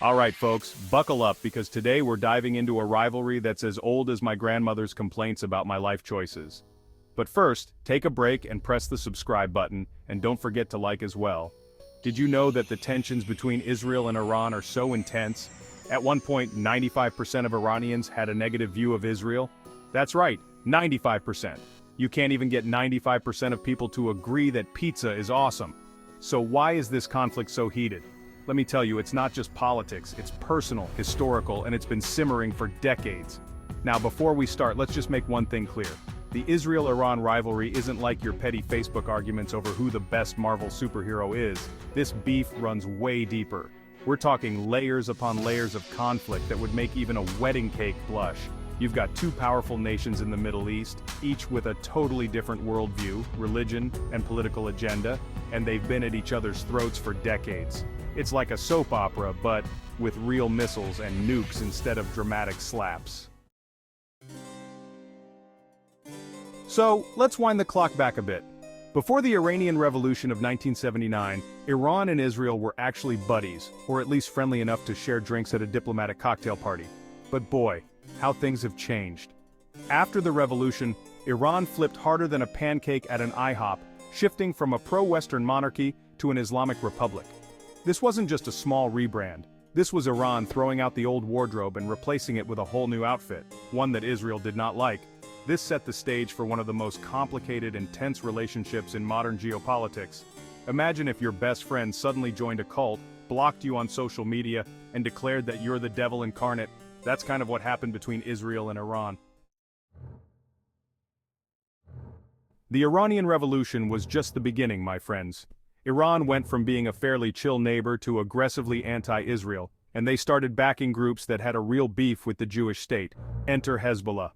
Alright folks, buckle up because today we're diving into a rivalry that's as old as my grandmother's complaints about my life choices. But first, take a break and press the subscribe button, and don't forget to like as well. Did you know that the tensions between Israel and Iran are so intense? At one point, 95% of Iranians had a negative view of Israel. That's right, 95%. You can't even get 95% of people to agree that pizza is awesome. So why is this conflict so heated? Let me tell you, it's not just politics, it's personal, historical, and it's been simmering for decades. Now before we start, let's just make one thing clear. The Israel-Iran rivalry isn't like your petty Facebook arguments over who the best Marvel superhero is. This beef runs way deeper. We're talking layers upon layers of conflict that would make even a wedding cake blush. You've got two powerful nations in the Middle East, each with a totally different worldview, religion, and political agenda, and they've been at each other's throats for decades. It's like a soap opera, but with real missiles and nukes instead of dramatic slaps. So, let's wind the clock back a bit. Before the Iranian Revolution of 1979, Iran and Israel were actually buddies, or at least friendly enough to share drinks at a diplomatic cocktail party. But boy, how things have changed. After the revolution, Iran flipped harder than a pancake at an IHOP, shifting from a pro-Western monarchy to an Islamic republic. This wasn't just a small rebrand. This was Iran throwing out the old wardrobe and replacing it with a whole new outfit, one that Israel did not like. This set the stage for one of the most complicated and tense relationships in modern geopolitics. Imagine if your best friend suddenly joined a cult, blocked you on social media, and declared that you're the devil incarnate. That's kind of what happened between Israel and Iran. The Iranian Revolution was just the beginning, my friends. Iran went from being a fairly chill neighbor to aggressively anti-Israel, and they started backing groups that had a real beef with the Jewish state. Enter Hezbollah.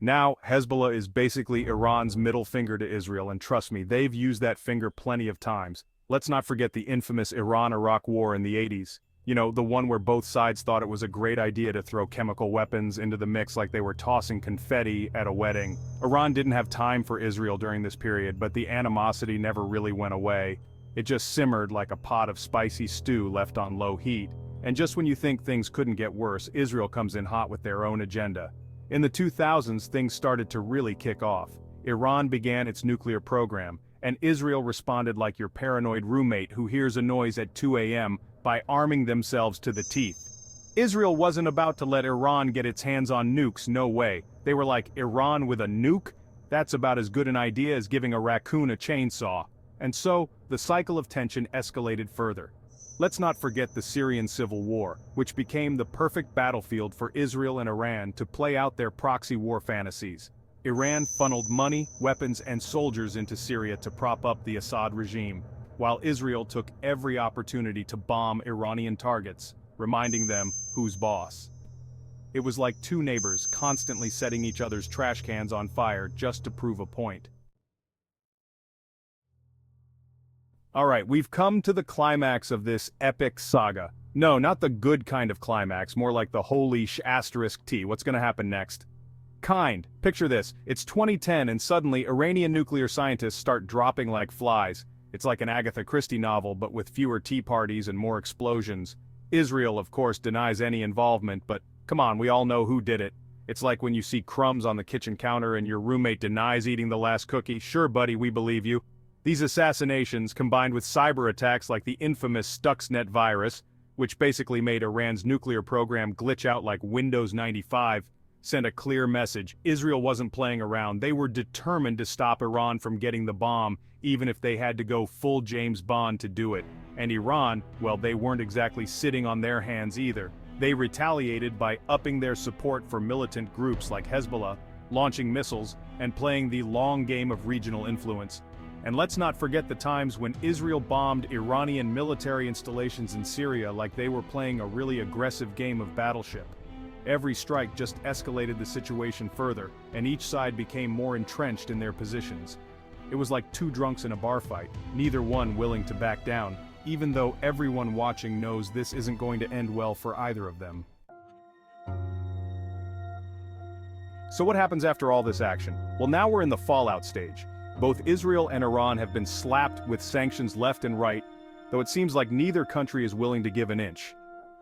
Now, Hezbollah is basically Iran's middle finger to Israel, and trust me, they've used that finger plenty of times. Let's not forget the infamous Iran-Iraq War in the 80s. You know, the one where both sides thought it was a great idea to throw chemical weapons into the mix like they were tossing confetti at a wedding. Iran didn't have time for Israel during this period, but the animosity never really went away. It just simmered like a pot of spicy stew left on low heat. And just when you think things couldn't get worse, Israel comes in hot with their own agenda. In the 2000s, things started to really kick off. Iran began its nuclear program, and Israel responded like your paranoid roommate who hears a noise at 2 a.m. by arming themselves to the teeth. Israel wasn't about to let Iran get its hands on nukes, no way. They were like, Iran with a nuke? That's about as good an idea as giving a raccoon a chainsaw. And so, the cycle of tension escalated further. Let's not forget the Syrian civil war, which became the perfect battlefield for Israel and Iran to play out their proxy war fantasies. Iran funneled money, weapons, and soldiers into Syria to prop up the Assad regime, while Israel took every opportunity to bomb Iranian targets, reminding them who's boss. It was like two neighbors constantly setting each other's trash cans on fire just to prove a point. Alright, we've come to the climax of this epic saga. No, not the good kind of climax, more like the holy *T. What's gonna happen next? Picture this, it's 2010 and suddenly Iranian nuclear scientists start dropping like flies. It's like an Agatha Christie novel but with fewer tea parties and more explosions. Israel, of course, denies any involvement, but come on, we all know who did it. It's like when you see crumbs on the kitchen counter and your roommate denies eating the last cookie. Sure buddy, we believe you. These assassinations, combined with cyber attacks like the infamous Stuxnet virus, which basically made Iran's nuclear program glitch out like Windows 95, sent a clear message. Israel wasn't playing around. They were determined to stop Iran from getting the bomb, even if they had to go full James Bond to do it. And Iran, well, they weren't exactly sitting on their hands either. They retaliated by upping their support for militant groups like Hezbollah, launching missiles, and playing the long game of regional influence. And let's not forget the times when Israel bombed Iranian military installations in Syria like they were playing a really aggressive game of battleship. Every strike just escalated the situation further, and each side became more entrenched in their positions. It was like two drunks in a bar fight, neither one willing to back down, even though everyone watching knows this isn't going to end well for either of them. So what happens after all this action? Well, now we're in the fallout stage. Both Israel and Iran have been slapped with sanctions left and right, though it seems like neither country is willing to give an inch.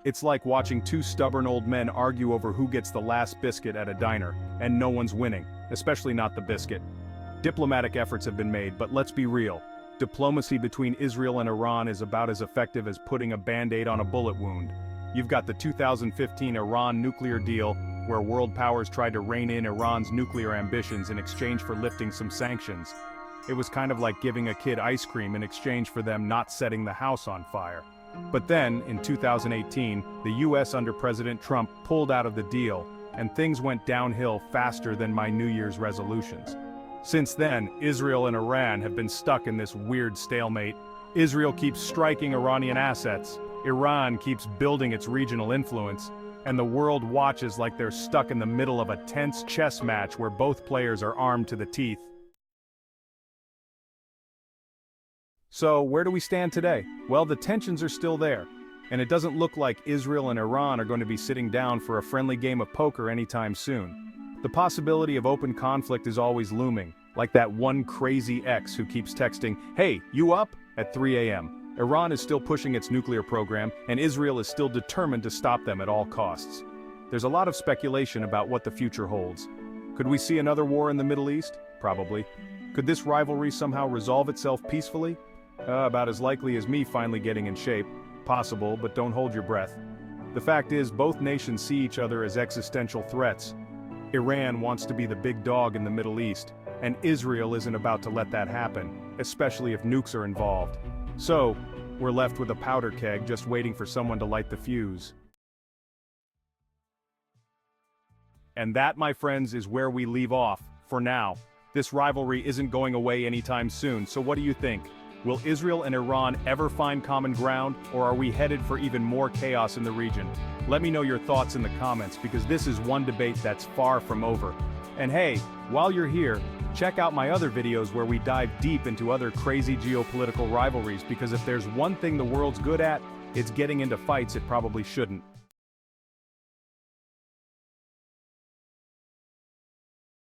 It's like watching two stubborn old men argue over who gets the last biscuit at a diner, and no one's winning, especially not the biscuit. Diplomatic efforts have been made, but let's be real. Diplomacy between Israel and Iran is about as effective as putting a band-aid on a bullet wound. You've got the 2015 Iran nuclear deal, where world powers tried to rein in Iran's nuclear ambitions in exchange for lifting some sanctions. It was kind of like giving a kid ice cream in exchange for them not setting the house on fire. But then, in 2018, the US under President Trump pulled out of the deal, and things went downhill faster than my New Year's resolutions. Since then, Israel and Iran have been stuck in this weird stalemate. Israel keeps striking Iranian assets, Iran keeps building its regional influence, and the world watches like they're stuck in the middle of a tense chess match where both players are armed to the teeth. So, where do we stand today? Well, the tensions are still there, and it doesn't look like Israel and Iran are going to be sitting down for a friendly game of poker anytime soon. The possibility of open conflict is always looming, like that one crazy ex who keeps texting, "Hey, you up?" at 3 a.m. Iran is still pushing its nuclear program, and Israel is still determined to stop them at all costs. There's a lot of speculation about what the future holds. Could we see another war in the Middle East? Probably. Could this rivalry somehow resolve itself peacefully? About as likely as me finally getting in shape. Possible, but don't hold your breath. The fact is, both nations see each other as existential threats. Iran wants to be the big dog in the Middle East, and Israel isn't about to let that happen, especially if nukes are involved. So, we're left with a powder keg just waiting for someone to light the fuse. And that, my friends, is where we leave off, for now. This rivalry isn't going away anytime soon, so what do you think? Will Israel and Iran ever find common ground, or are we headed for even more chaos in the region? Let me know your thoughts in the comments, because this is one debate that's far from over. And hey, while you're here, check out my other videos where we dive deep into other crazy geopolitical rivalries, because if there's one thing the world's good at, it's getting into fights it probably shouldn't.